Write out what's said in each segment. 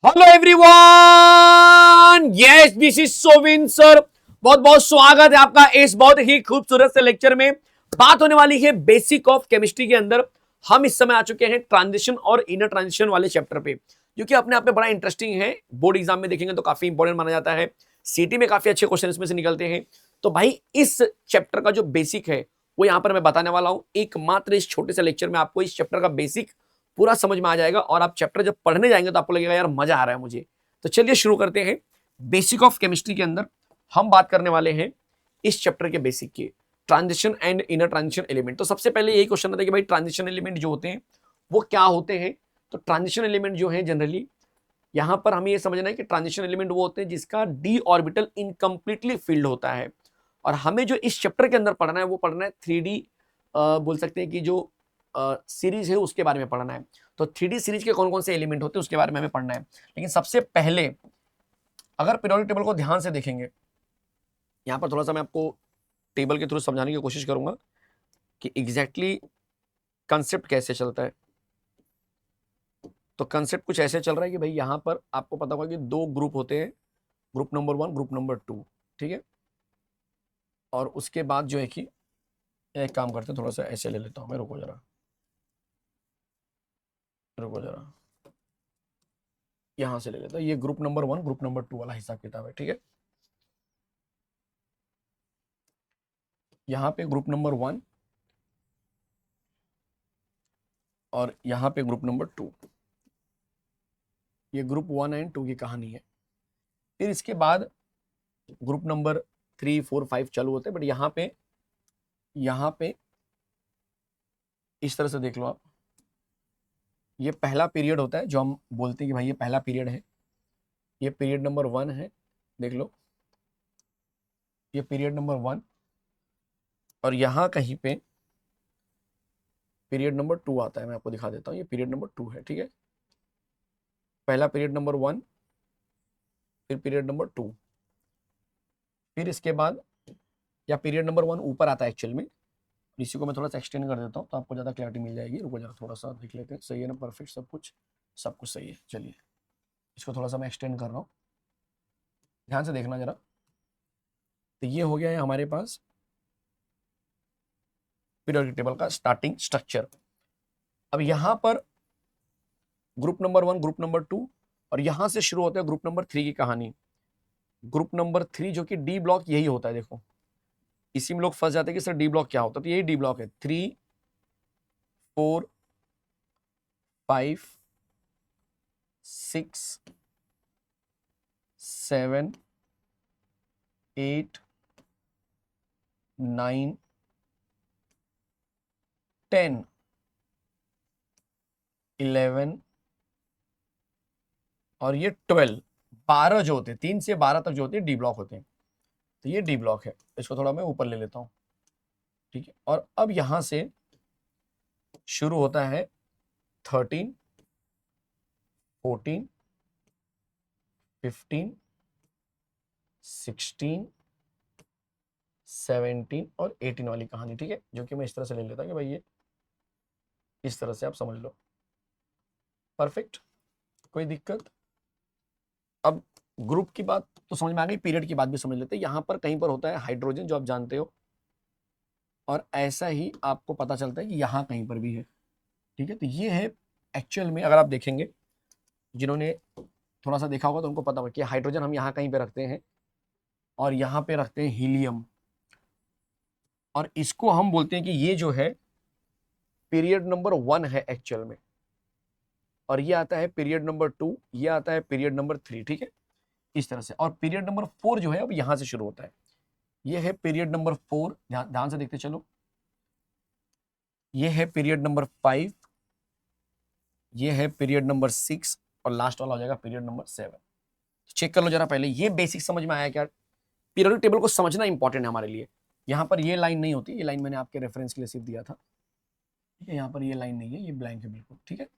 Hello everyone, yes this is Sovin sir. बहुत बहुत स्वागत है आपका इस बहुत ही खूबसूरत से लेक्चर में। बात होने वाली है बेसिक ऑफ केमिस्ट्री के अंदर। हम इस समय आ चुके हैं ट्रांजिशन और इनर ट्रांजिशन वाले चैप्टर पे, जो कि अपने आप में बड़ा इंटरेस्टिंग है। बोर्ड एग्जाम में देखेंगे तो काफी इंपॉर्टेंट माना जाता है। सीटी में काफी अच्छे क्वेश्चन इसमें से निकलते हैं। तो भाई इस चैप्टर का जो बेसिक है वो यहां पर मैं बताने वाला हूं। एकमात्र इस छोटे से लेक्चर में आपको इस चैप्टर का बेसिक पूरा समझ में आ जाएगा और आप चैप्टर जब पढ़ने जाएंगे तो आपको लगेगा यार मजा आ रहा है मुझे। तो चलिए शुरू करते हैं। बेसिक ऑफ केमिस्ट्री के अंदर हम बात करने वाले हैं इस चैप्टर के बेसिक की, transition and inner transition element. तो सबसे पहले यही क्वेश्चन आता है कि भाई ट्रांजिशन एलिमेंट जो होते हैं वो क्या होते हैं। तो ट्रांजिशन एलिमेंट जो है जनरली यहां पर हमें यह समझना है कि ट्रांजिशन एलिमेंट वो होते हैं जिसका डी ऑर्बिटल इनकम्प्लीटली फिल्ड होता है। और हमें जो इस चैप्टर के अंदर पढ़ना है वो पढ़ना है 3D, बोल सकते हैं कि जो सीरीज है उसके बारे में पढ़ना है। तो 3D सीरीज के कौन कौन से एलिमेंट होते हैं उसके बारे में हमें पढ़ना है। लेकिन सबसे पहले अगर पीरियोडिक टेबल को ध्यान से देखेंगे, यहां पर थोड़ा सा मैं आपको टेबल के थ्रू समझाने की कोशिश करूंगा कि एग्जैक्टली कंसेप्ट कैसे चलता है। तो कंसेप्ट कुछ ऐसे चल रहा है कि भाई यहां पर आपको पता होगा कि दो ग्रुप होते हैं, ग्रुप नंबर 1, ग्रुप नंबर 2, ठीक है। और उसके बाद जो है कि एक काम करते हैं, थोड़ा सा ऐसे ले लेता हूं मैं, रुको जरा रुको जरा, यहां से ले लेता हूं। ये ग्रुप नंबर 1 ग्रुप नंबर 2 वाला हिसाब किताब है, ठीक है। यहाँ पे ग्रुप नंबर 1 और यहाँ पे ग्रुप नंबर 2। ये ग्रुप 1 एंड 2 की कहानी है। फिर इसके बाद ग्रुप नंबर 3, 4, 5 चालू होते हैं। बट यहाँ पे इस तरह से देख लो आप, ये पहला पीरियड होता है जो हम बोलते हैं कि भाई ये पहला पीरियड है। ये पीरियड नंबर 1 है, देख लो, ये पीरियड नंबर 1। और यहाँ कहीं पे पीरियड नंबर 2 आता है, मैं आपको दिखा देता हूँ। ये पीरियड नंबर 2 है, ठीक है। पहला पीरियड नंबर 1, फिर पीरियड नंबर 2, फिर इसके बाद या पीरियड नंबर 1 ऊपर आता है एक्चुअल में। इसी को मैं थोड़ा सा एक्सटेंड कर देता हूँ तो आपको ज़्यादा क्लैरिटी मिल जाएगी। रुको जरा थोड़ा सा देख लेते हैं, सही है ना, परफेक्ट सब कुछ सही है। चलिए इसको थोड़ा सा मैं एक्सटेंड कर रहा हूँ, ध्यान से देखना जरा। तो ये हो गया है हमारे पास पीरियोडिक टेबल का स्टार्टिंग स्ट्रक्चर। अब यहाँ पर ग्रुप नंबर 1, ग्रुप नंबर 2 और यहाँ से शुरू होता है ग्रुप नंबर 3 की कहानी। ग्रुप नंबर 3 जो कि डी ब्लॉक यही होता है। देखो इसी में लोग फंस जाते हैं कि सर डी ब्लॉक क्या होता है। तो यही डी ब्लॉक है, 3, 4, 5, 6, 7, 8, 9, 10, 11 और ये 12, 12 जो होते हैं, 3 से 12 तक जो होते हैं डी ब्लॉक होते हैं। तो ये डी ब्लॉक है, इसको थोड़ा मैं ऊपर ले लेता हूं, ठीक है। और अब यहां से शुरू होता है 13, 14, 15, 16, 17 और 18 वाली कहानी, ठीक है। जो कि मैं इस तरह से ले लेता हूं कि भाई ये इस तरह से आप समझ लो, परफेक्ट, कोई दिक्कत। अब ग्रुप की बात तो समझ में आ गई, पीरियड की बात भी समझ लेते हैं। यहां पर कहीं पर होता है हाइड्रोजन, जो आप जानते हो, और ऐसा ही आपको पता चलता है कि यहां कहीं पर भी है, ठीक है। तो ये है एक्चुअल में, अगर आप देखेंगे, जिन्होंने थोड़ा सा देखा होगा तो उनको पता होगा कि हाइड्रोजन हम यहाँ कहीं पे रखते हैं और यहाँ पे रखते हैं हीलियम। और इसको हम बोलते हैं कि ये जो है पीरियड नंबर 1 है एक्चुअल में, और ये आता है पीरियड नंबर 2, ये आता है पीरियड नंबर 3, ठीक है, इस तरह से। और पीरियड नंबर 4 जो है अब यहां से शुरू होता है, ये है पीरियड नंबर 4। ध्यान से देखते चलो, ये है पीरियड नंबर 5, ये है पीरियड नंबर 6 और लास्ट वाला हो जाएगा पीरियड नंबर 7। चेक कर लो जरा पहले, ये बेसिक समझ में आया क्या। पीरियोडिक टेबल को समझना इंपॉर्टेंट है हमारे लिए। यहाँ पर ये लाइन नहीं होती, ये लाइन मैंने आपके रेफरेंस के लिए सिर्फ दिया था, ठीक है। यहाँ पर ये लाइन नहीं है, ये ब्लैंक है बिल्कुल, ठीक है।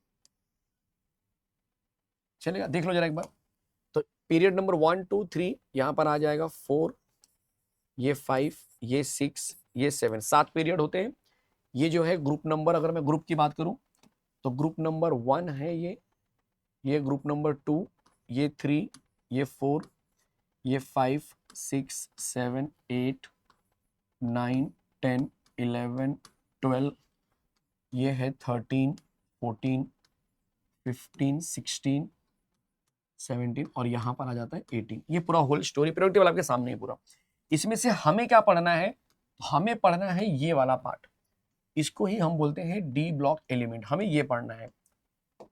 चलेगा, देख लो जरा एक बार। तो पीरियड नंबर 1, 2, 3 यहाँ पर आ जाएगा, 4, ये 5, ये 6, ये 7, 7 पीरियड होते हैं। ये जो है ग्रुप नंबर, अगर मैं ग्रुप की बात करूं तो ग्रुप नंबर 1 है ये ग्रुप नंबर 2, ये 3, ये 4, ये 5, 6, 7, 8, 9, 10, 11, 12, ये है 13, 14, 15, 16, 17 और यहाँ पर आ जाता है 18। ये पूरा होल स्टोरी पीरियोडिक टेबल आपके सामने है पूरा। इसमें से हमें क्या पढ़ना है? हमें पढ़ना है ये वाला पार्ट, इसको ही हम बोलते हैं डी ब्लॉक एलिमेंट। हमें ये पढ़ना है,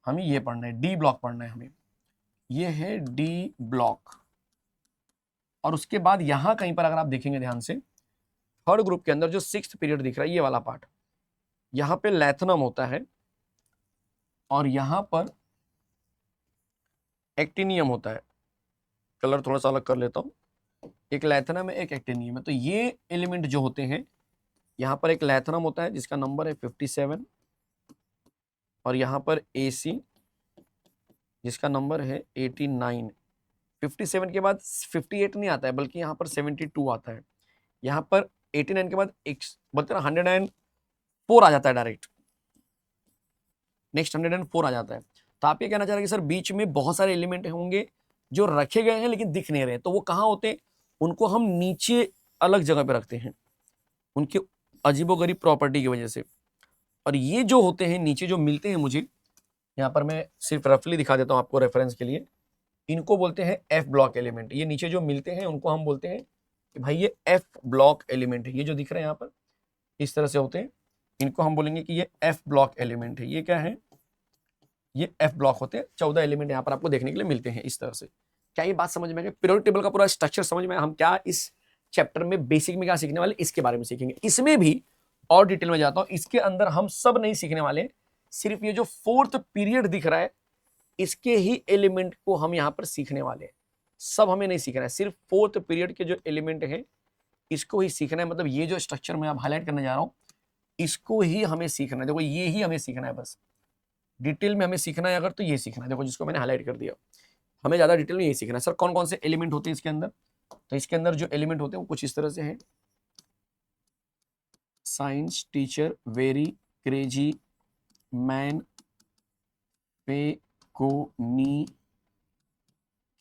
हमें ये पढ़ना है, डी ब्लॉक पढ़ना है हमें। ये है डी ब्लॉक। और उसके बाद यहां कहीं पर अगर आप देखेंगे ध्यान से, थर्ड ग्रुप के अंदर जो 6th पीरियड दिख रहा है, ये वाला पार्ट, यहां पे लैथनम होता है और यहां पर एक्टिनियम होता है। कलर थोड़ा सा अलग कर लेता हूं, एक लैथनम है, एक एक्टिनियम है। तो ये एलिमेंट जो होते हैं, यहां पर एक लैथनम होता है जिसका नंबर है 57 और यहां पर AC जिसका नंबर है 89। 57 के बाद 58 नहीं आता है, बल्कि यहाँ पर 72 आता है। यहाँ पर 89 के बाद एक बोलते हैं 104 आ जाता है डायरेक्ट, नेक्स्ट 104 आ जाता है। तो आप ये कहना चाह रहे हैं कि सर बीच में बहुत सारे एलिमेंट होंगे जो रखे गए हैं लेकिन दिख नहीं रहे, तो वो कहाँ होते हैं? उनको हम नीचे अलग जगह पे रखते हैं, उनके अजीबोगरीब प्रॉपर्टी की वजह से। और ये जो होते हैं नीचे जो मिलते हैं मुझे, यहाँ पर मैं सिर्फ रफली दिखा देता हूँ आपको रेफरेंस के लिए, इनको बोलते हैं एफ ब्लॉक एलिमेंट। ये नीचे जो मिलते हैं उनको हम बोलते हैं कि भाई ये एफ ब्लॉक एलिमेंट है। ये जो दिख रहे हैं यहाँ पर इस तरह से होते हैं, इनको हम बोलेंगे कि ये एफ ब्लॉक एलिमेंट है। ये क्या है? ये एफ ब्लॉक होते हैं। 14 एलिमेंट यहाँ पर आपको देखने के लिए मिलते हैं इस तरह से। क्या ये बात समझ में आ गई? पीरियोडिक टेबल का पूरा स्ट्रक्चर समझ में? हम क्या इस चैप्टर में बेसिक में क्या सीखने वाले, इसके बारे में सीखेंगे। इसमें भी और डिटेल में जाता हूं, इसके अंदर हम सब नहीं सीखने वाले, सिर्फ ये जो 4th पीरियड दिख रहा है इसके ही एलिमेंट को हम यहाँ पर सीखने वाले हैं। सब हमें नहीं सीखना है, सिर्फ 4th पीरियड के जो एलिमेंट है इसको ही सीखना है। मतलब ये जो स्ट्रक्चर मैं अब हाईलाइट करने जा रहा हूँ इसको ही हमें सीखना है। देखो ये ही हमें सीखना है, बस डिटेल में हमें सीखना है अगर तो ये सीखना है। देखो जिसको मैंने हाईलाइट कर दिया, हमें ज्यादा डिटेल में ये सीखना है। सर कौन कौन से एलिमेंट होते हैं इसके अंदर? तो इसके अंदर जो एलिमेंट होते हैं वो कुछ इस तरह से है। Science teacher, very, crazy, man, पे, को, नी,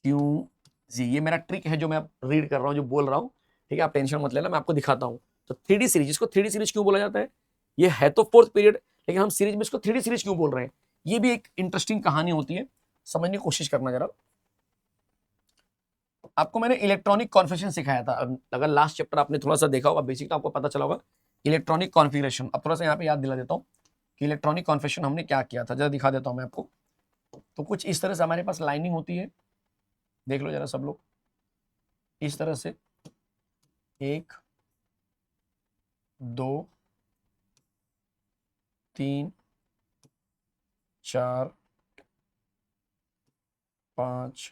क्यों, जी। ये मेरा ट्रिक है जो मैं रीड कर रहा हूँ, जो बोल रहा हूँ, ठीक है? आप टेंशन मत लेना, मैं आपको दिखाता हूँ। तो 3D सीरीज, इसको 3D सीरीज क्यों बोला जाता है? ये है तो 4th पीरियड, लेकिन हम सीरीज में इसको 3D सीरीज क्यों बोल रहे हैं? ये भी एक इंटरेस्टिंग कहानी होती है, समझने की कोशिश करना जरा। आपको मैंने इलेक्ट्रॉनिक कॉन्फ़िगरेशन सिखाया था, अगर लास्ट चैप्टर आपने थोड़ा सा देखा होगा बेसिक, तो आपको पता चला होगा इलेक्ट्रॉनिक कॉन्फ़िगरेशन। अब थोड़ा सा यहाँ पे याद दिला देता हूँ कि इलेक्ट्रॉनिक कॉन्फ़िगरेशन हमने क्या किया था, जरा दिखा देता हूँ मैं आपको। तो कुछ इस तरह से हमारे पास लाइनिंग होती है, देख लो जरा सब लोग, इस तरह से 1, 2, 3, 4, 5,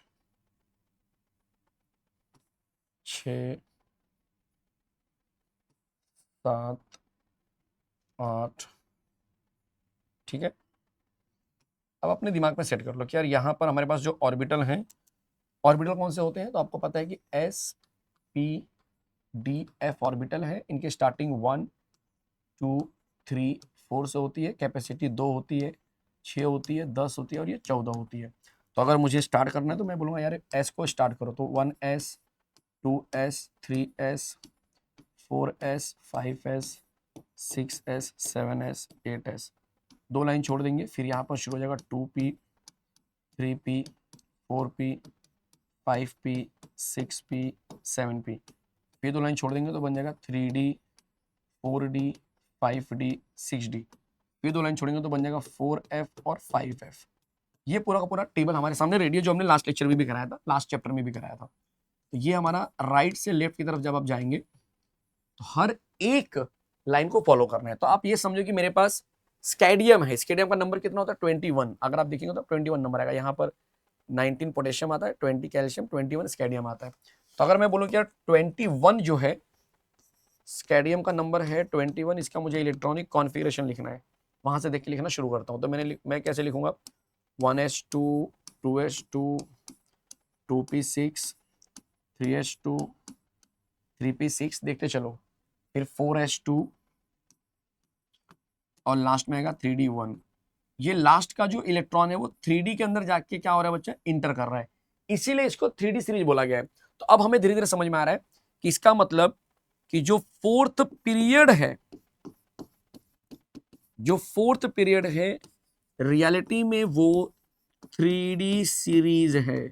6, 7, 8, ठीक है? अब अपने दिमाग में सेट कर लो कि यार यहाँ पर हमारे पास जो ऑर्बिटल हैं, ऑर्बिटल कौन से होते हैं? तो आपको पता है कि S, P, D, F orbital है। इनके स्टार्टिंग 1, 2, 3, 4 से होती है, कैपेसिटी 2 होती है, 6 होती है, 10 होती है और ये 14 होती है। तो अगर मुझे स्टार्ट करना है तो मैं बोलूँगा यार S को स्टार्ट करो, तो 1S, 2S, 3S, 4S, 5S, 6S, 7S, 8S। 2 line छोड़ देंगे, फिर यहाँ पर शुरू हो जाएगा 2P, 3P, 4P, 5P, 6P, 7P। फिर 2 लाइन छोड़ देंगे तो बन जाएगा 3D, 4D, 5D, 6D। फिर 2 लाइन छोड़ेंगे तो बन जाएगा 4F और 5F। ये पूरा का पूरा टेबल हमारे सामने रेडी है, जो हमने लास्ट लेक्चर में भी कराया था, लास्ट चैप्टर में भी कराया था। तो ये हमारा राइट से लेफ्ट की तरफ जब आप जाएंगे तो हर एक लाइन को फॉलो करना है। तो आप ये समझो कि मेरे पास स्कैडियम है, स्कैडियम का नंबर कितना होता है? 21। अगर आप देखेंगे तो 21 नंबर आएगा। यहाँ पर 19 पोटेशियम आता है, 20 कैल्शियम, 21 स्कैडियम आता है। तो अगर मैं बोलूँ कि यार 21 जो है स्कैडियम का नंबर है 21, इसका मुझे इलेक्ट्रॉनिक कॉन्फ़िगरेशन लिखना है, वहां से देख के लिखना शुरू करता हूँ। तो मैं कैसे लिखूंगा? 1s2, 2s2, 2p6, 3s2, 3p6, देखते चलो, फिर 4s2 और लास्ट में आएगा 3d1। ये लास्ट का जो इलेक्ट्रॉन है वो 3D के अंदर जाके क्या हो रहा है बच्चा? इंटर कर रहा है। इसीलिए इसको 3D सीरीज बोला गया है। तो अब हमें धीरे धीरे समझ में आ रहा है कि इसका मतलब कि जो फोर्थ पीरियड है रियलिटी में वो 3D सीरीज है।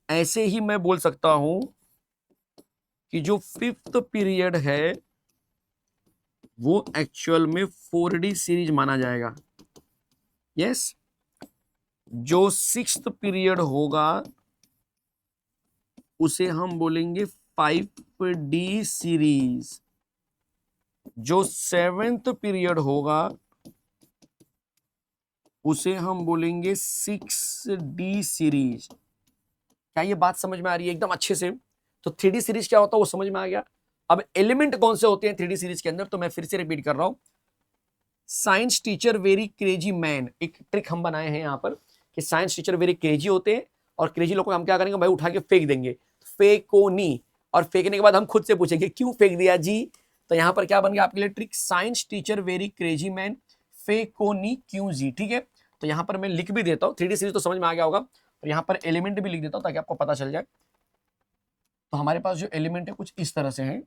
ऐसे ही मैं बोल सकता हूं कि जो फिफ्थ पीरियड है वो एक्चुअल में 4D सीरीज माना जाएगा। यस, जो सिक्स्थ पीरियड होगा उसे हम बोलेंगे 5D सीरीज। जो सेवेंथ पीरियड होगा उसे हम बोलेंगे 6D सीरीज। क्या ये बात समझ में आ रही है एकदम अच्छे से? तो 3D सीरीज क्या होता है वो समझ में आ गया। अब एलिमेंट कौन से होते हैं 3D सीरीज के अंदर, तो मैं फिर से रिपीट कर रहा हूं। Science teacher very crazy man, एक ट्रिक हम बनाए हैं यहां पर कि साइंस टीचर वेरी क्रेजी होते हैं और क्रेजी लोगों को हम क्या करेंगे भाई, उठा के फेंक देंगे, फेकोनी। और फेंकने के बाद हम खुद से पूछेंगे क्यों फेंक दिया जी। तो यहां पर क्या बन गया आपके लिए trick, science teacher very crazy man फेकोनी क्यों जी। ठीक है, तो यहां पर मैं लिख भी देता हूं, 3D सीरीज तो समझ में आ गया होगा, और यहां पर एलिमेंट भी लिख देता हूं ताकि आपको पता चल जाए। तो हमारे पास जो एलिमेंट है कुछ इस तरह से हैं,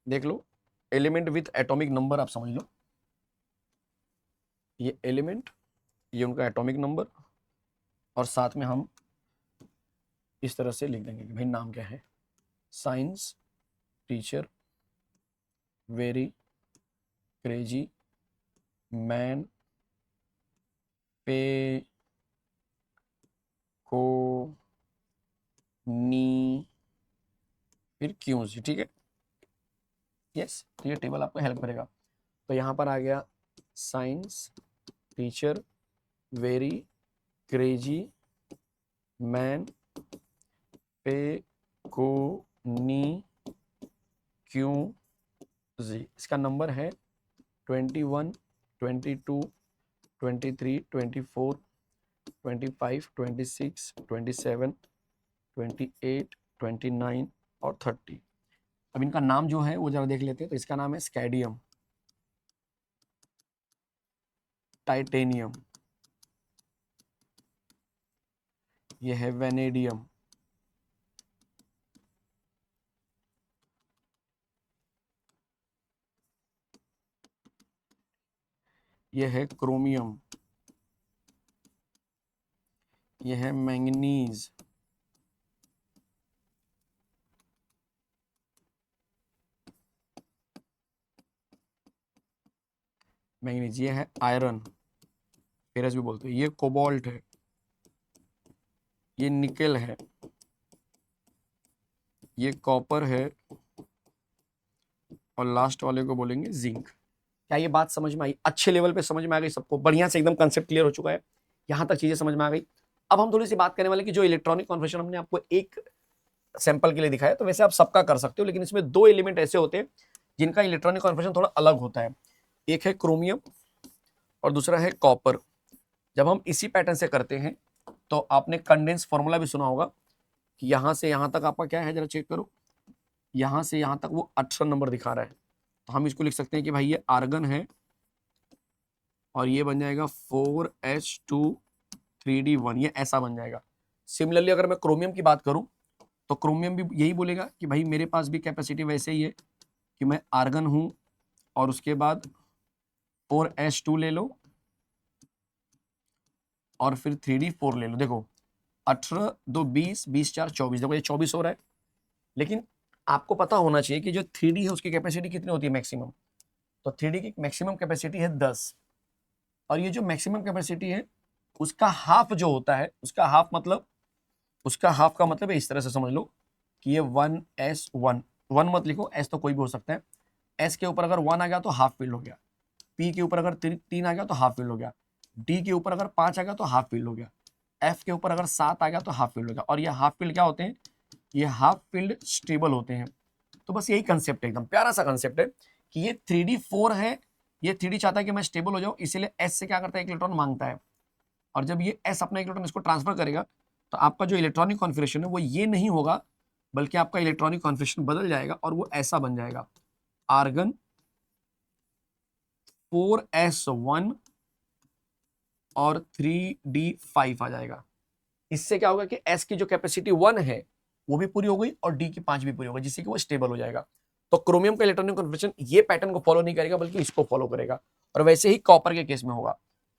देख लो, एलिमेंट विथ एटॉमिक नंबर आप समझ लो। ये एलिमेंट, ये उनका एटॉमिक नंबर, और साथ में हम इस तरह से लिख देंगे कि भाई नाम क्या है, science teacher very crazy man पे को नी फिर क्यों जी। ठीक है, यस, तो ये टेबल आपको हेल्प करेगा। तो यहां पर आ गया science teacher very crazy man पे को नी क्यों जी। इसका नंबर है 21, 22, 23, 24, 25, 26, 27, 28, 29 और 30। अब इनका नाम जो है वो जरा देख लेते हैं। तो इसका नाम है स्कैडियम, टाइटेनियम, ये है वेनेडियम, ये है क्रोमियम, ये है मैंगनीज, मैंगनीज, ये है आयरन, फेरस भी बोलते हैं, ये कोबाल्ट है, ये निकेल है, ये कॉपर है, और लास्ट वाले को बोलेंगे जिंक। क्या ये बात समझ में आई? अच्छे लेवल पे समझ में आ गई सबको? बढ़िया से एकदम कंसेप्ट क्लियर हो चुका है, यहां तक चीजें समझ में आ गई। अब हम थोड़ी सी बात करने वाले कि जो इलेक्ट्रॉनिक कॉन्फ़िगरेशन हमने आपको एक सैंपल के लिए दिखाया, तो वैसे आप सबका कर सकते हो, लेकिन इसमें दो एलिमेंट ऐसे होते हैं जिनका इलेक्ट्रॉनिक कॉन्फ़िगरेशन थोड़ा अलग होता है। एक है क्रोमियम और दूसरा है कॉपर। जब हम इसी पैटर्न से करते हैं तो आपने कंडेंस फॉर्मूला भी सुना होगा कि यहां से यहां तक आपका क्या है, जरा चेक करो, यहां से यहां तक वो 18 नंबर दिखा रहा है। तो हम इसको लिख सकते हैं कि भाई ये आर्गन है और ये बन जाएगा 4H2 3D1, ये ऐसा बन जाएगा। सिमिलरली अगर मैं क्रोमियम की बात करूं तो क्रोमियम भी यही बोलेगा कि भाई मेरे पास भी कैपेसिटी वैसे ही है कि मैं आर्गन हूं और उसके बाद 4H2 ले लो और फिर 3D4 ले लो। देखो 18 2 20, 20 4 24, देखो ये 24 हो रहा है। लेकिन आपको पता होना चाहिए कि जो 3D है उसकी कैपेसिटी कितनी होती है मैक्सिमम। तो 3D की मैक्सिमम कैपेसिटी है 10, और ये जो मैक्सिमम कैपेसिटी है उसका हाफ जो होता है, उसका हाफ का मतलब है, इस तरह से समझ लो कि ये 1S1, 1 मत लिखो, एस तो कोई भी हो सकता है। एस के ऊपर अगर 1 आ गया तो हाफ फील्ड हो गया, पी के ऊपर अगर 3 आ गया तो हाफ फील्ड हो गया, डी के ऊपर अगर 5 आ गया तो हाफ फील्ड हो गया, एफ के ऊपर अगर 7 आ गया तो हाफ फील्ड हो गया। और ये हाफ फील्ड क्या होते हैं, ये हाफ फील्ड स्टेबल होते हैं। तो बस यही कंसेप्ट है, एकदम प्यारा सा कंसेप्ट है कि ये 3D4 है, ये 3D चाहता है कि मैं स्टेबल हो जाऊं, इसीलिए एस से क्या करता है, एक इलेक्ट्रॉन मांगता है। और जब ये एस अपना एक इलेक्ट्रॉन इसको ट्रांसफर करेगा तो आपका जो इलेक्ट्रॉनिक कॉन्फ़िगरेशन है वो ये नहीं होगा, बल्कि आपका इलेक्ट्रॉनिक कॉन्फ़िगरेशन बदल जाएगा और वो ऐसा बन जाएगा, आर्गन 4S1 और 3D5 आ जाएगा। इससे क्या होगा कि S की जो कैपेसिटी 1 है वो भी पूरी हो गई और D की 5 भी पूरी हो गई, जिससे कि वो स्टेबल हो जाएगा। तो क्रोमियम का इलेक्ट्रॉनिक कन्फर्मेशन ये पैटर्न को फॉलो नहीं करेगा बल्कि इसको फॉलो करेगा। और वैसे ही कॉपर के केस में होगा।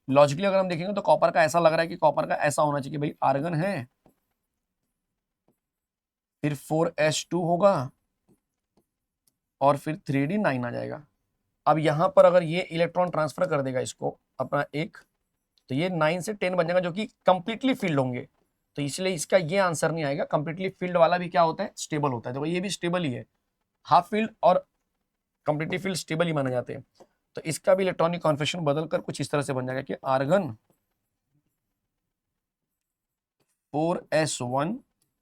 लॉजिकली अगर हम देखेंगे तो कॉपर का ऐसा लग रहा है कि कॉपर का ऐसा होना चाहिए कि भाई आर्गन है, फिर 4s2 होगा और फिर 3d9 आ जाएगा। अब यहां पर अगर ये इलेक्ट्रॉन ट्रांसफर कर देगा इसको अपना एक, तो ये 9 से 10 बन जाएगा जो कि कंप्लीटली फील्ड होंगे। तो इसलिए इसका ये आंसर नहीं आएगा। कंप्लीटली फील्ड वाला भी क्या होता है, स्टेबल होता है। देखो ये भी स्टेबल ही है, हाफ फील्ड और कंप्लीटली फील्ड स्टेबल ही माने जाते हैं। तो इसका भी इलेक्ट्रॉनिक कॉन्फिगरेशन बदलकर कुछ इस तरह से बन जाएगा कि आर्गन 4s1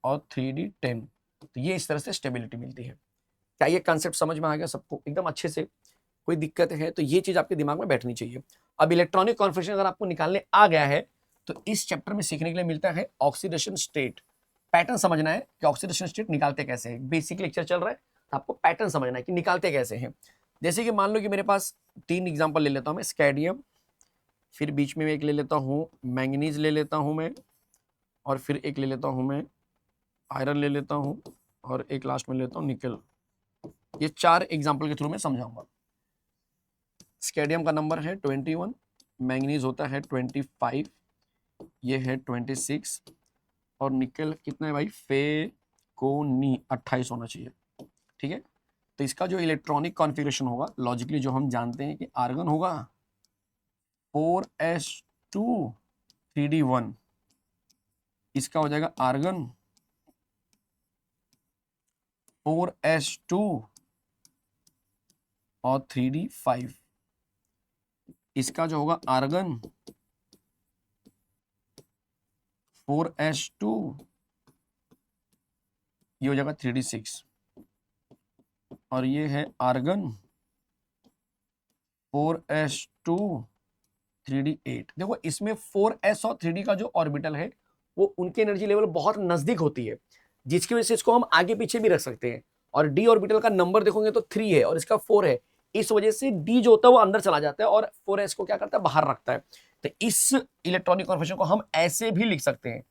और 3d10। तो ये इस तरह से स्टेबिलिटी मिलती है। क्या ये कंसेप्ट समझ में आ गया सबको एकदम अच्छे से? कोई दिक्कत है तो ये चीज आपके दिमाग में बैठनी चाहिए। अब इलेक्ट्रॉनिक कॉन्फिगरेशन अगर आपको निकालने आ गया है तो इस चैप्टर में सीखने के लिए मिलता है ऑक्सीडेशन स्टेट। पैटर्न समझना है कि ऑक्सीडेशन स्टेट निकालते कैसे हैं। बेसिक लेक्चर चल रहा है, आपको पैटर्न समझना है कि निकालते कैसे हैं। जैसे कि मान लो कि मेरे पास 3 एग्जांपल ले लेता हूं मैं, स्कैडियम, फिर बीच में एक ले लेता हूं मैंगनीज ले लेता हूं मैं, और फिर एक ले लेता हूं मैं आयरन ले लेता हूं, और एक लास्ट में लेता हूं निकल। ये 4 एग्जांपल के थ्रू मैं समझाऊंगा। स्कैडियम का नंबर है 21, मैंगनीज होता है 25, ये है 26, और निकल कितना है भाई, फेकोनी 28 होना चाहिए। ठीक है, तो इसका जो इलेक्ट्रॉनिक कॉन्फ़िगरेशन होगा लॉजिकली जो हम जानते हैं कि आर्गन होगा 4s2 3d1, इसका हो जाएगा आर्गन 4s2 और 3d5, इसका जो होगा आर्गन 4s2, ये हो जाएगा 3d6, और ये है आर्गन 4s2 3d8। देखो इसमें 4s और 3d का जो ऑर्बिटल है वो उनके एनर्जी लेवल बहुत नजदीक होती है, जिसकी वजह से इसको हम आगे पीछे भी रख सकते हैं। और डी ऑर्बिटल का नंबर देखोगे तो 3 है और इसका 4 है, इस वजह से डी जो होता है वो अंदर चला जाता है और 4s को क्या करता है, बाहर रखता है। तो इस इलेक्ट्रॉनिक कॉन्फिगरेशन को हम ऐसे भी लिख सकते हैं,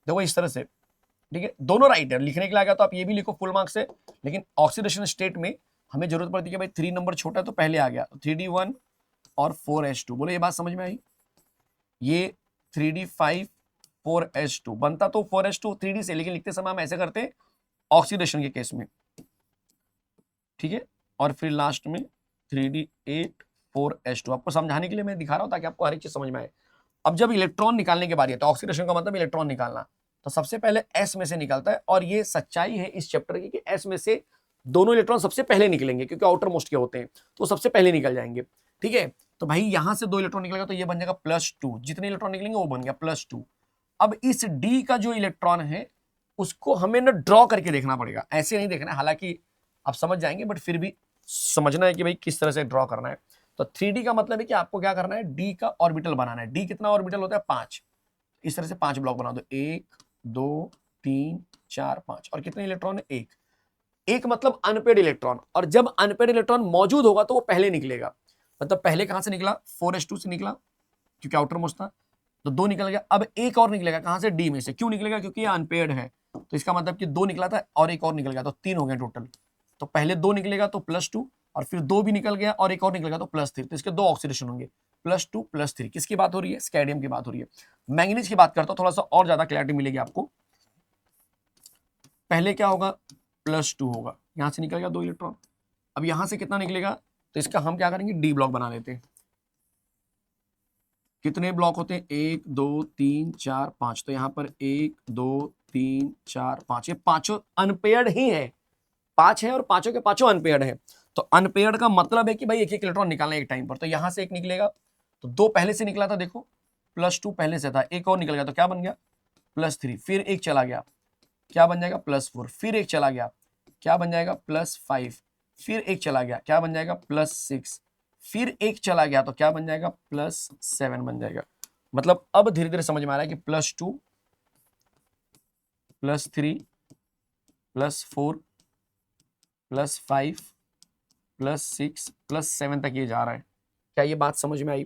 देखो इस तरह से। ठीक है, दोनों राइट है। लिखने के लिए आ गया तो आप ये भी लिखो फुल मार्क्स से, लेकिन ऑक्सीडेशन स्टेट में हमें जरूरत पड़ती है कि भाई 3 नंबर छोटा है तो पहले आ गया, 3d1 और 4s2। बोलो ये बात समझ में आई? ये 3d5 4s2 बनता तो 4s2 3d से, लेकिन लिखते समय हम ऐसे करते हैं ऑक्सीडेशन के केस में। ठीक है, और फिर लास्ट में 3d8 4s2। आपको समझाने के लिए मैं दिखा रहा हूं ताकि आपको हर एक चीज समझ में आए। अब जब इलेक्ट्रॉन निकालने के बारी है तो ऑक्सीडेशन का मतलब इलेक्ट्रॉन निकालना, तो सबसे पहले s में से निकलता है। और ये सच्चाई है इस चैप्टर की कि s में से दोनों इलेक्ट्रॉन सबसे पहले निकलेंगे, क्योंकि आउटर मोस्ट के होते हैं तो सबसे पहले निकल जाएंगे। ठीक है, तो भाई यहां से 2 इलेक्ट्रॉन निकलेगा तो ये बन जाएगा +2, जितने इलेक्ट्रॉन निकलेंगे वो बन गया +2। अब इस d का जो इलेक्ट्रॉन है उसको हमें ना ड्रॉ करके देखना पड़ेगा, ऐसे नहीं देखना है, हालांकि आप समझ जाएंगे बट फिर भी समझना है कि भाई किस तरह से ड्रॉ करना है। तो 3d का मतलब है कि आपको क्या करना है, d का ऑर्बिटल बनाना है। d कितना ऑर्बिटल होता है, 5। इस तरह से 5 ब्लॉक बना दो, 1 2 3 4 5। और कितने इलेक्ट्रॉन है, एक। एक मतलब अनपेड इलेक्ट्रॉन, और जब अनपेड इलेक्ट्रॉन मौजूद होगा तो वो पहले निकलेगा। मतलब पहले कहां से निकला, 4s2 से निकला क्योंकि आउटर मोस्ट था, तो 2 निकल गया। अब एक और निकलेगा, कहां से, डी में से। क्यों निकलेगा, क्योंकि ये अनपेड है, तो इसका मतलब कि 2 निकला था और एक और निकल गया, तो 3 हो गए टोटल। तो पहले 2 निकलेगा तो +2, और फिर 2 भी निकल गया और एक और निकलेगा तो +3, तो इसके 2 ऑक्सीडेशन होंगे, +2 +3। किसकी बात हो रही है, स्कैडियम की बात हो रही है। मैंगनीज की बात करता हूं, थोड़ा सा और ज्यादा क्लैरिटी मिलेगी आपको। पहले क्या होगा, +2 होगा, यहां से निकल गया 2 इलेक्ट्रॉन। अब यहां से कितना निकलेगा, तो इसका हम क्या करेंगे, डी ब्लॉक बना लेते हैं। कितने ब्लॉक होते हैं, 1 2 3 4 5। तो यहाँ पर 1 2 3 4 5, ये पांचों अनपेयर्ड ही है। 5 है और पांचों के पांचों अनपेयर्ड है। तो अनपेयर्ड का मतलब है कि भाई एक एक इलेक्ट्रॉन निकालना है एक टाइम पर। तो यहां से एक निकलेगा, तो 2 पहले से निकला था, देखो +2 पहले से था, एक और निकल गया तो क्या बन गया, +3। फिर एक चला गया, क्या बन जाएगा, +4। फिर एक चला गया, क्या बन जाएगा, +5। फिर एक चला गया, क्या बन जाएगा, +6। फिर एक चला गया तो क्या बन जाएगा, +7 बन जाएगा। मतलब अब धीरे धीरे समझ में आ रहा है कि +2 +3 +4 +5 +6 +7 तक ये जा रहा है। क्या ये बात समझ में आई?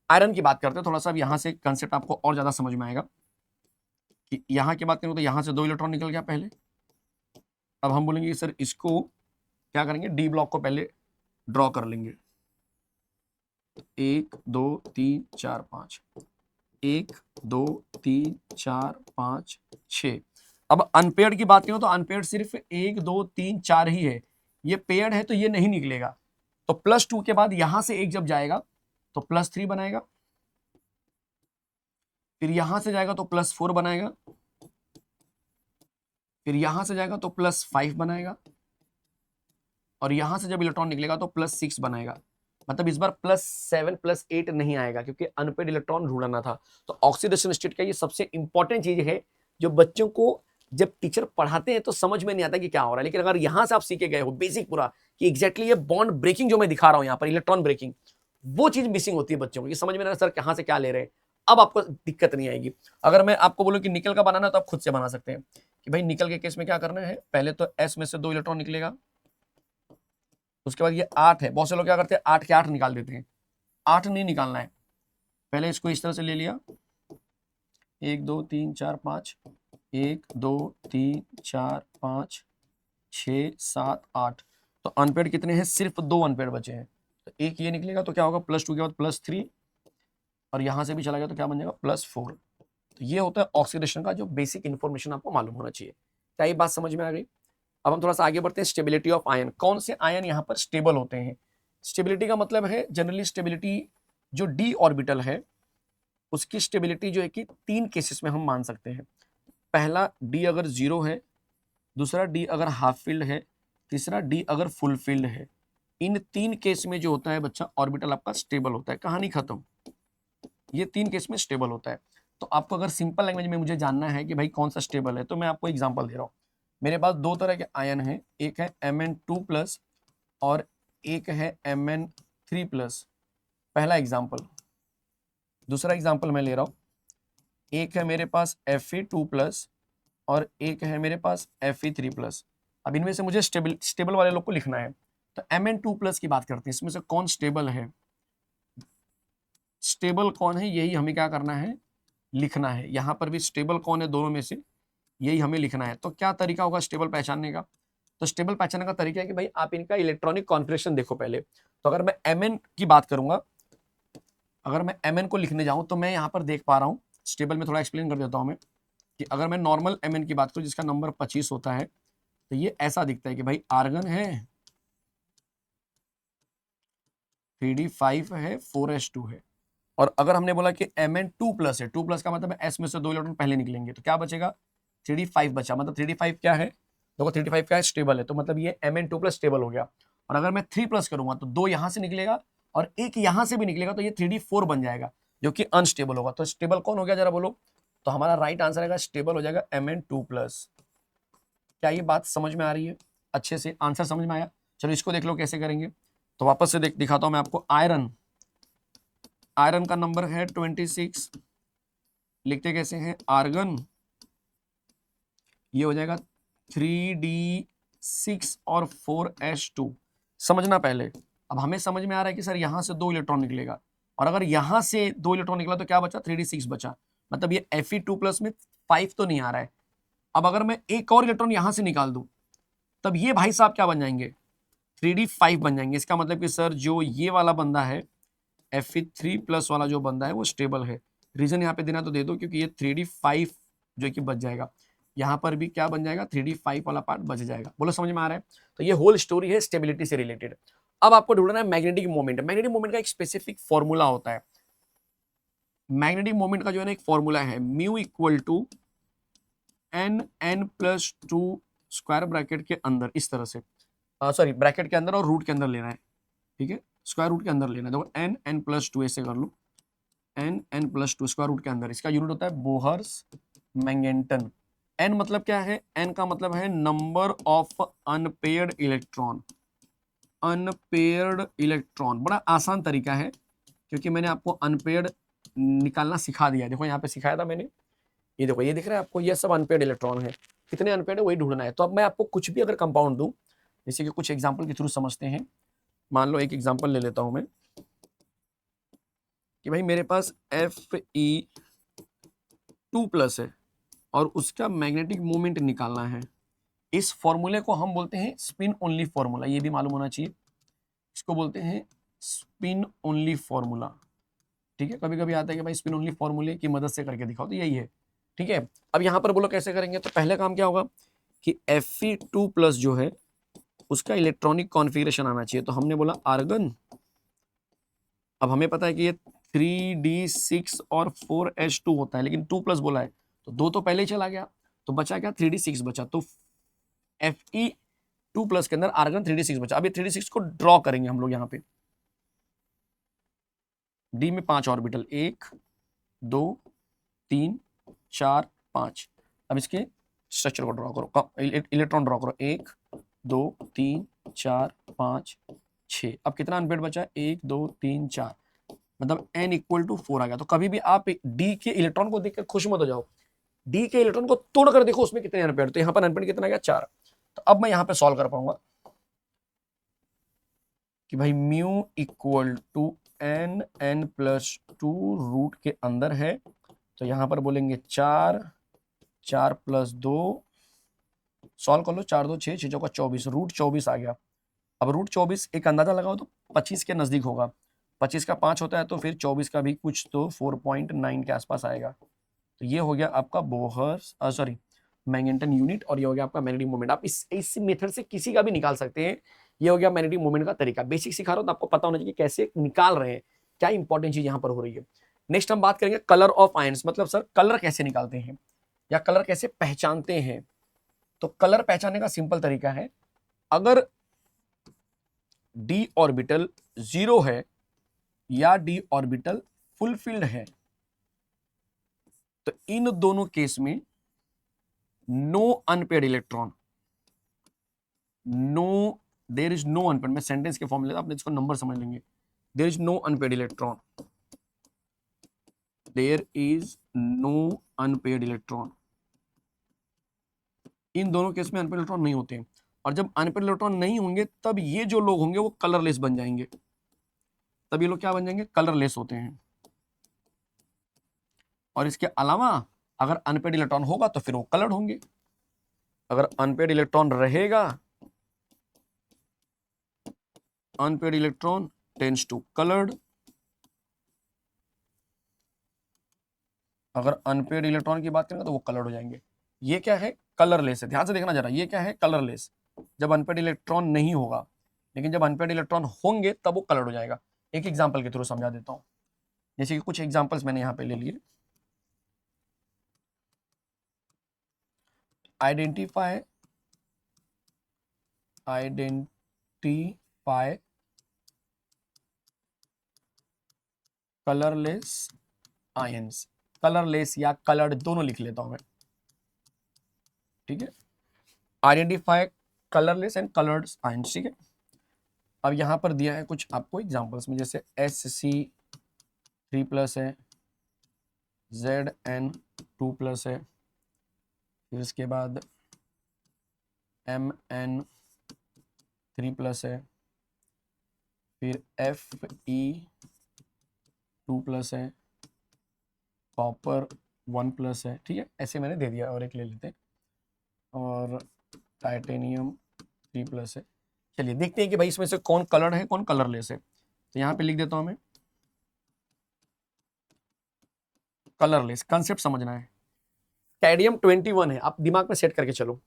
आयरन की बात करते हैं थोड़ा सा, अब यहां से कंसेप्ट आपको और ज्यादा समझ में आएगा कि यहाँ की बात करूँ तो यहाँ से 2 इलेक्ट्रॉन निकल गया पहले। अब हम बोलेंगे कि सर इसको क्या करेंगे, डी ब्लॉक को पहले ड्रॉ कर लेंगे। 1 2 3 4 5, 1 2 3 4 5 6। अब अनपेयर्ड की बात करूं तो अनपेयर्ड सिर्फ 1 2 3 4 ही है, ये पेयर्ड है तो ये नहीं निकलेगा। तो +2 के बाद यहां से एक जब जाएगा तो +3 बनाएगा, फिर यहां से जाएगा तो +4 बनाएगा, फिर यहां से जाएगा तो +5 बनाएगा, और यहां से जब इलेक्ट्रॉन निकलेगा तो +6 बनाएगा। मतलब इस बार +7 +8 नहीं आएगा क्योंकि अनपेड इलेक्ट्रॉन ढूंढना था। तो ऑक्सीडेशन स्टेट का ये सबसे इंपॉर्टेंट चीज है जो बच्चों को जब टीचर पढ़ाते हैं तो समझ में नहीं आता कि क्या हो रहा है, लेकिन अगर यहां से आप सीखे गए हो बेसिक पूरा कि एग्जैक्टली ये बॉन्ड ब्रेकिंग जो मैं दिखा रहा हूं यहाँ पर इलेक्ट्रॉन ब्रेकिंग, वो चीज मिसिंग होती है बच्चों को, कि समझ में नहीं आ रहा सर कहां से क्या ले रहे हैं। अब आपको दिक्कत नहीं आएगी। अगर मैं आपको बोलूं कि निकल का बनाना तो आप खुद से बना सकते हैं कि भाई निकल के केस में क्या करना है, पहले तो S में से 2 इलेक्ट्रॉन निकलेगा, उसके बाद ये 8 है, बहुत से लोग क्या करते हैं 8 के 8 निकाल देते हैं। 8 नहीं निकालना है, पहले इसको इस तरह से ले लिया, 1 2 3 4 5, 1 2 3 4 5 6 7 8। तो अनपेड कितने हैं, सिर्फ 2 अनपेड बचे हैं। तो एक ये निकलेगा तो क्या होगा, +2 के बाद +3, और यहां से भी चला गया तो क्या बन जाएगा +4। तो ये होता है ऑक्सीडेशन का जो बेसिक इंफॉर्मेशन आपको मालूम होना चाहिए। क्या ये बात समझ में आ गई? अब हम थोड़ा सा आगे बढ़ते हैं, स्टेबिलिटी ऑफ आयन। कौन से आयन यहाँ पर स्टेबल होते हैं? स्टेबिलिटी का मतलब है जनरली स्टेबिलिटी जो डी ऑर्बिटल है उसकी स्टेबिलिटी जो है कि 3 केसेस में हम मान सकते हैं। पहला, डी अगर 0 है, दूसरा डी अगर हाफ फील्ड है, तीसरा डी अगर फुल फील्ड है। इन 3 केस में जो होता है बच्चा ऑर्बिटल आपका स्टेबल होता है, कहानी खत्म। ये 3 केस में स्टेबल होता है। तो आपको अगर सिंपल लैंग्वेज में मुझे जानना है कि भाई कौन सा स्टेबल है तो मैं आपको एग्जांपल दे रहा हूँ। मेरे पास 2 तरह के आयन हैं, एक है Mn2+ और एक है Mn3+। पहला एग्जांपल। दूसरा एग्जांपल मैं ले रहा हूँ, एक है मेरे पास Fe2+ और एक है मेरे पास Fe3+। अब इनमें से मुझे स्टेबल वाले लोग को लिखना है। तो Mn2+ की बात करते हैं, इसमें से कौन स्टेबल है, स्टेबल कौन है यही हमें क्या करना है, लिखना है। यहां पर भी स्टेबल कौन है दोनों में से यही हमें लिखना है। तो क्या तरीका होगा स्टेबल पहचानने का? तो स्टेबल पहचानने का तरीका है कि भाई आप इनका इलेक्ट्रॉनिक कॉन्फिगरेशन देखो पहले। तो अगर मैं Mn की बात करूंगा, अगर मैं Mn को लिखने जाऊं तो मैं यहां पर देख पा रहा हूं, स्टेबल में थोड़ा एक्सप्लेन कर देता हूं मैं, कि अगर मैं नॉर्मल Mn की बात करूं जिसका नंबर 25 होता है तो ये ऐसा दिखता है कि भाई आर्गन है, 3d5 है, 4s2 है। और अगर हमने बोला कि Mn2+ है, 2+ का मतलब है S में से 2 इलेक्ट्रॉन पहले निकलेंगे, तो क्या बचेगा, 3d5 बचा। मतलब 3d5 क्या है, देखो 3d5 क्या है, स्टेबल है। तो मतलब ये Mn2+ स्टेबल हो गया। और अगर मैं 3+ करूंगा तो 2 यहां से निकलेगा और एक यहां से भी निकलेगा, तो ये 3d4 बन जाएगा जो कि अनस्टेबल होगा। तो स्टेबल कौन हो गया जरा बोलो? तो हमारा राइट आंसर आएगा, स्टेबल हो जाएगा Mn2+। क्या ये बात समझ में आ रही है? अच्छे से आंसर समझ में आया? चलो इसको देख लो कैसे करेंगे। तो वापस से दिखाता हूं मैं आपको। आयरन, आयरन का नंबर है 26, लिखते कैसे हैं, आर्गन, ये हो जाएगा 3d6 और 4s2। समझना पहले। अब हमें समझ में आ रहा है कि सर यहां से 2 इलेक्ट्रॉन निकलेगा, और अगर यहां से 2 इलेक्ट्रॉन निकला तो क्या बचा, 3d6 बचा। मतलब ये Fe2+ में 5 तो नहीं आ रहा है। अब अगर मैं एक और इलेक्ट्रॉन यहां से निकाल दूं तब ये भाई साहब क्या बन जाएंगे, 3d5 बन जाएंगे। इसका मतलब कि सर जो ये वाला बंदा है, Fe3+ वाला जो बंदा है वो स्टेबल है। रीजन यहाँ पे देना तो दे दो, क्योंकि ये 3d5 जो कि बच जाएगा, यहाँ पर भी क्या बन जाएगा, 3d5 वाला पार्ट बच जाएगा। बोलो समझ में आ रहा है? तो ये होल स्टोरी है स्टेबिलिटी से रिलेटेड। अब आपको ढूंढना है मैग्नेटिक मोमेंट। मैग्नेटिक मोमेंट का एक स्पेसिफिक फॉर्मूला होता है। मैग्नेटिक मोमेंट का जो है ना एक फॉर्मूला है, mu equal to n+2 square bracket के अंदर, इस तरह से, सॉरी ब्रैकेट के अंदर और रूट के अंदर लेना है, ठीक है, स्क्वायर रूट के अंदर लेना है। देखो n+2 ऐसे कर लो, n+2 स्क्वायर रूट के अंदर। इसका यूनिट होता है बोहर्स मैंगेटन। n मतलब क्या है, n का मतलब है number of unpaired electron. Unpaired electron बड़ा आसान तरीका है, क्योंकि मैंने आपको अनपेयर्ड निकालना सिखा दिया। देखो यहाँ पे सिखाया था मैंने, ये देखो, ये दिख रहा है आपको, ये सब अनपेयर्ड इलेक्ट्रॉन है। कितने अनपेयर्ड है वही ढूंढना है। तो अब मैं आपको कुछ भी अगर कंपाउंड दूं, जैसे कि कुछ एग्जांपल के थ्रू समझते हैं। मान लो एक एग्जांपल ले लेता हूं मैं, कि भाई मेरे पास Fe2+ है और उसका मैग्नेटिक मोमेंट निकालना है। इस फॉर्मूले को हम बोलते हैं स्पिन ओनली फॉर्मूला, ये भी मालूम होना चाहिए। इसको बोलते हैं स्पिन ओनली फॉर्मूला, ठीक है। कभी कभी आता है कि भाई स्पिन ओनली फॉर्मूले की मदद से करके दिखाओ, तो यही है, ठीक है। अब यहां पर बोलो कैसे करेंगे, तो पहले काम क्या होगा कि Fe2+ जो है उसका इलेक्ट्रॉनिक कॉन्फ़िगरेशन आना चाहिए, तो हमने बोला आर्गन। अब हमें पता है कि ये 3d6 और 4s2 होता है, लेकिन 2+ बोला है तो 2 तो पहले ही चला गया, तो बचा क्या 3d6 बचा, तो Fe2+ के अंदर आर्गन 3d6 बचा। अब ये 3d6 को ड्रॉ करेंगे हम लोग यहाँ पे, डी में 5 ऑर्बिटल, 1 2 3 4 5। अब इसके स्ट्रक्चर को ड्रॉ करो, इलेक्ट्रॉन ड्रॉ करो, 1 2 3 4 5 6। अब कितना अनपेड बचा है, 1 2 3 4, मतलब n=4 आ गया। तो कभी भी आप डी के इलेक्ट्रॉन को देखकर खुश मत हो जाओ, डी के इलेक्ट्रॉन को तोड़ कर देखो उसमें कितने अनपेड, तो यहाँ पर अनपेड कितना आ गया 4। तो अब मैं यहाँ पे सॉल्व कर पाऊंगा कि भाई μ=n+2 रूट के अंदर है, तो यहां पर बोलेंगे 4 4 + 2, सॉल्व कर लो, 4 2 6 6 चौका 24, रूट 24 आ गया। अब रूट 24 एक अंदाजा लगाओ तो 25 के नजदीक होगा, 25 का 5 होता है, तो फिर 24 का भी कुछ तो 4.9 के आसपास आएगा। तो ये हो गया आपका बोहर सॉरी मैग्नेटन यूनिट, और ये हो गया आपका मैग्नेटिक मोमेंट। आप इस मेथड से किसी का भी निकाल सकते हैं। ये हो गया मैग्नेटिक मोमेंट का तरीका, बेसिक सिखा रहा हूं तो आपको पता होना चाहिए कैसे निकाल रहे हैं, क्या इंपॉर्टेंट चीज यहां पर हो रही है। नेक्स्ट हम बात करेंगे कलर ऑफ आयंस, मतलब सर कलर कैसे निकालते हैं या कलर कैसे पहचानते हैं। तो कलर पहचानने का सिंपल तरीका है, अगर डी ऑर्बिटल 0 है या डी ऑर्बिटल फुलफिल्ड है, तो इन दोनों केस में no unpaired electron, no there is no unpaired, मैं सेंटेंस के फॉर्म में लेता, आप इसको नंबर समझ लेंगे। There is no unpaired electron, there is no unpaired electron, इन दोनों केस में अनपेड इलेक्ट्रॉन नहीं होते हैं। और जब अनपेड इलेक्ट्रॉन नहीं होंगे तब ये जो लोग होंगे वो कलरलेस बन जाएंगे, तब ये लोग क्या बन जाएंगे, कलरलेस होते हैं। और इसके अलावा अगर अनपेड इलेक्ट्रॉन होगा तो फिर वो कलर्ड होंगे, अगर अनपेड इलेक्ट्रॉन रहेगा, unpaired electron tends two coloured, अगर अनपेड इलेक्ट्रॉन की बात करेंगे तो वो कलर्ड हो जाएंगे। ये क्या है, कलरलेस है, ध्यान से देखना जरा, ये क्या है, कलरलेस, जब अनपेड इलेक्ट्रॉन नहीं होगा, लेकिन जब अनपेड इलेक्ट्रॉन होंगे तब वो कलर्ड हो जाएगा। एक एग्जांपल के थ्रू समझा देता हूं, जैसे कि कुछ एग्जांपल्स मैंने यहां पे ले लिए। आइडेंटिफाई कलरलेस आयंस, कलरलेस या कलर्ड दोनों लिख लेता हूं मैं, ठीक है। Identify colourless and coloured ions, ठीक है। अब यहां पर दिया है कुछ आपको एग्जांपल्स में, जैसे Sc3+ है, Zn2+ है, फिर इसके बाद Mn3+ है, फिर Fe2+ है, कॉपर 1+ है, ठीक है। ऐसे मैंने दे दिया, और एक ले लेते हैं, और टाइटेनियम 3+ है। चलिए देखते हैं कि भाई इसमें से कौन कलर्ड है कौन कलरलेस है। तो यहां पे लिख देता हूं मैं कलरलेस, कंसेप्ट समझना है। स्कैडियम 21 है, आप दिमाग में सेट करके चलो,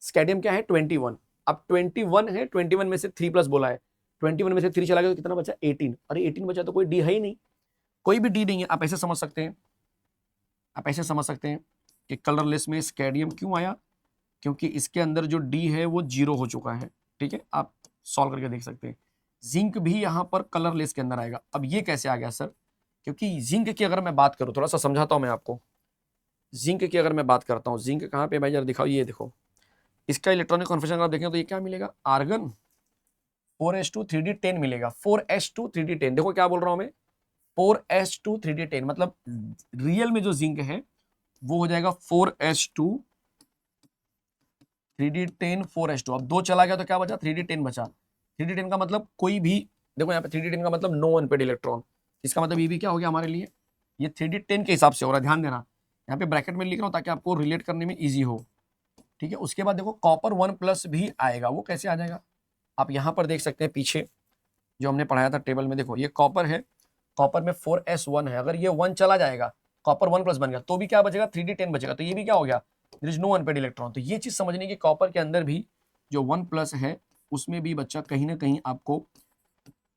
स्कैडियम क्या है 21। अब 21 है, 21 में से 3+ बोला है, 21 में से 3 चला गया तो कितना बचा 18, अरे 18 बचा तो कोई डी है ही नहीं, कोई भी डी नहीं है। आप ऐसे समझ सकते हैं, आप ऐसे समझ सकते हैं कि कलरलेस में स्कैडियम क्यों आया, क्योंकि इसके अंदर जो डी है वो 0 हो चुका है, ठीक है। आप सॉल्व करके देख सकते हैं। जिंक भी यहां पर कलरलेस के अंदर आएगा। अब ये कैसे आ गया सर, क्योंकि जिंक की अगर मैं बात करूं, थोड़ा सा समझाता हूं मैं आपको, जिंक की अगर मैं बात करता हूं, जिंक कहां पे भाई जरा दिखाओ, ये देखो, इसका इलेक्ट्रॉनिक कॉन्फिगरेशन आप देखें तो ये क्या मिलेगा, आर्गन 4s2 3d10 मिलेगा, 4s2 3d10, देखो क्या बोल रहा हूं मैं, 4s2 3d10, मतलब रियल में जो जिंक है वो हो जाएगा 4s2 3d10 4s2। अब 2 चला गया तो क्या बचा 3d10 बचा, 3d10 का मतलब कोई भी, देखो यहाँ पे 3d10 का मतलब नो अनपेड इलेक्ट्रॉन, इसका मतलब ये भी क्या हो गया हमारे लिए, ये 3d10 के हिसाब से हो रहा है, ध्यान देना, यहाँ पे ब्रैकेट में लिख रहा हूँ ताकि आपको रिलेट करने में ईजी हो, ठीक है। उसके बाद देखो कॉपर 1+ भी आएगा, वो कैसे आ जाएगा, आप यहाँ पर देख सकते हैं पीछे जो हमने पढ़ाया था टेबल में, देखो ये कॉपर है, कॉपर में 4s1 है, अगर ये 1 चला जाएगा कॉपर 1+ बन गया तो भी क्या बचेगा 3d10 बचेगा, तो ये भी क्या हो गया, there is no unpaired electron. तो ये चीज समझने की कॉपर के अंदर भी जो 1+ है उसमें भी बच्चा कहीं ना कहीं आपको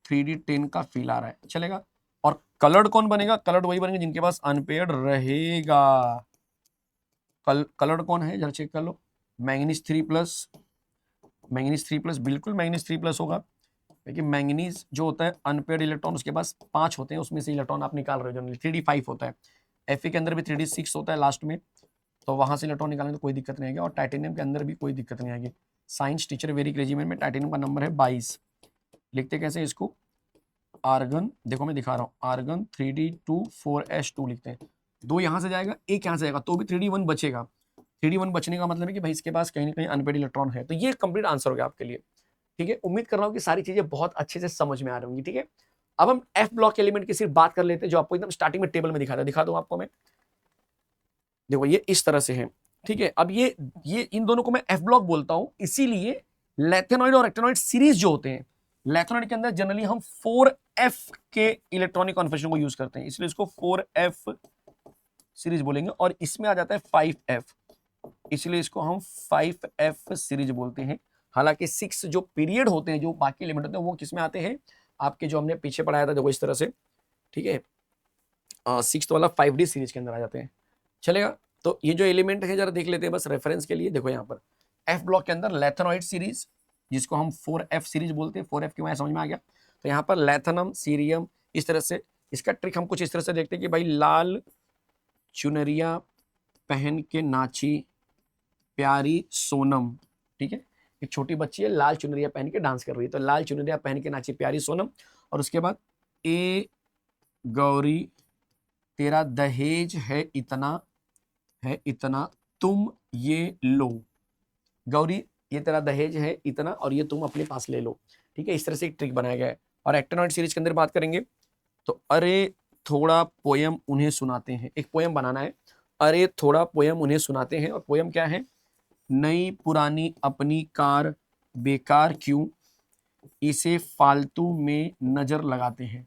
3d10 का फील आ रहा है, चलेगा। और कलर्ड कौन बनेगा, कलर्ड वही बनेगा जिनके पास अनपेड रहेगा। कलर्ड कौन है जरा चेक कर लो, मैंगनीज 3+, मैंगनीज 3+, बिल्कुल मैंगनीज 3+ होगा, क्योंकि मैंगनीज जो होता है अनपेड इलेक्ट्रॉन उसके पास 5 होते हैं, उसमें से इलेक्ट्रॉन आप निकाल रहे हो, जनरली 3d5 होता है। Fe के अंदर भी 3d6 होता है लास्ट में, तो वहां से इलेक्ट्रॉन निकालने तो कोई दिक्कत नहीं आएगी, और टाइटेनियम के अंदर भी कोई दिक्कत नहीं आएगी। साइंस टीचर वेरिक रेजिमेंट में टाइटेनियम का नंबर है 22। लिखते कैसे इसको, आर्गन, देखो मैं दिखा रहा हूँ, आर्गन 3d2 4s2 लिखते हैं, 2 यहाँ से जाएगा 1 यहाँ से जाएगा तो भी 3d1 बचेगा। 3d1 बचने का मतलब है कि भाई इसके पास कहीं ना कहीं अनपेड इलेक्ट्रॉन है। तो ये कंप्लीट आंसर हो गया आपके लिए, ठीक है। उम्मीद कर रहा हूँ कि सारी चीजें बहुत अच्छे से समझ में आ रही होंगी, ठीक है। अब हम एफ ब्लॉक एलिमेंट की सिर्फ बात कर लेते हैं, जो आपको एकदम स्टार्टिंग में टेबल में दिखा दूं आपको मैं, देखो ये इस तरह से है, ठीक है। अब ये इन दोनों को मैं एफ ब्लॉक बोलता हूं, इसीलिए लैथेनॉइड और एक्टेनॉइड सीरीज जो होते हैं, लैथेनॉइड के अंदर जनरली हम 4f के इलेक्ट्रॉनिक कॉन्फिगरेशन को यूज करते हैं, इसलिए इसको 4f सीरीज बोलेंगे, और इसमें आ जाता है 5f, इसलिए इसको हम 5f सीरीज बोलते हैं। हालांकि 6 जो पीरियड होते हैं, जो बाकी एलिमेंट होते हैं, वो किसमें आते हैं, आपके जो हमने पीछे पढ़ाया था देखो इस तरह से, ठीक है, 6 वाला 5d सीरीज के अंदर आ जाते हैं, चलेगा। तो ये जो एलिमेंट है जरा देख लेते हैं बस रेफरेंस के लिए, देखो यहाँ पर एफ ब्लॉक के अंदर लैथेनॉइड सीरीज, जिसको हम 4f सीरीज बोलते हैं, 4f क्यों आया समझ में आ गया। तो यहाँ पर लैथेनम, सीरियम, इस तरह से, इसका ट्रिक हम कुछ इस तरह से देखते हैं कि भाई लाल चुनरिया पहन के नाची प्यारी सोनम, ठीक है, एक छोटी बच्ची है लाल चुनरिया पहन के डांस कर रही है, तो लाल चुनरिया पहन के नाची प्यारी सोनम, और उसके बाद ए गौरी तेरा दहेज है इतना तुम ये लो, गौरी ये तेरा दहेज है इतना और ये तुम अपने पास ले लो, ठीक है। इस तरह से एक ट्रिक बनाया गया है। और एक्टेनॉइड सीरीज के अंदर बात करेंगे तो अरे थोड़ा पोयम उन्हें सुनाते हैं, एक पोयम बनाना है, अरे थोड़ा पोयम उन्हें सुनाते हैं, और पोयम क्या है, नई पुरानी अपनी कार बेकार क्यों, इसे फालतू में नजर लगाते हैं,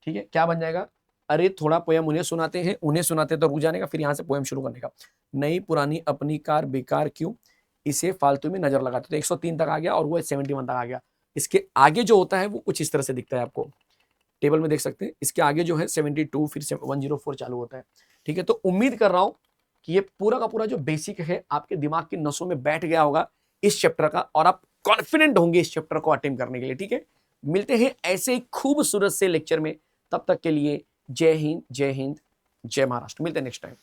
ठीक है। क्या बन जाएगा, अरे थोड़ा पोयम उन्हें सुनाते हैं, उन्हें सुनाते तो रुक जाने का, फिर यहां से पोयम शुरू करने का, नई पुरानी अपनी कार बेकार क्यों, इसे फालतू में नजर लगाते, तो 103 तक आ गया और वो 71 तक आ गया। इसके आगे जो होता है वो कुछ इस तरह से दिखता है, आपको टेबल में देख सकते हैं, इसके आगे जो है 72 फिर 104 चालू होता है, ठीक है। तो उम्मीद कर रहा हूं कि ये पूरा का पूरा जो बेसिक है आपके दिमाग की नसों में बैठ गया होगा इस चैप्टर का, और आप कॉन्फिडेंट होंगे इस चैप्टर को अटेम्प्ट करने के लिए, ठीक है। मिलते हैं ऐसे ही खूबसूरत से लेक्चर में, तब तक के लिए जय हिंद, जय हिंद, जय महाराष्ट्र। मिलते हैं नेक्स्ट टाइम।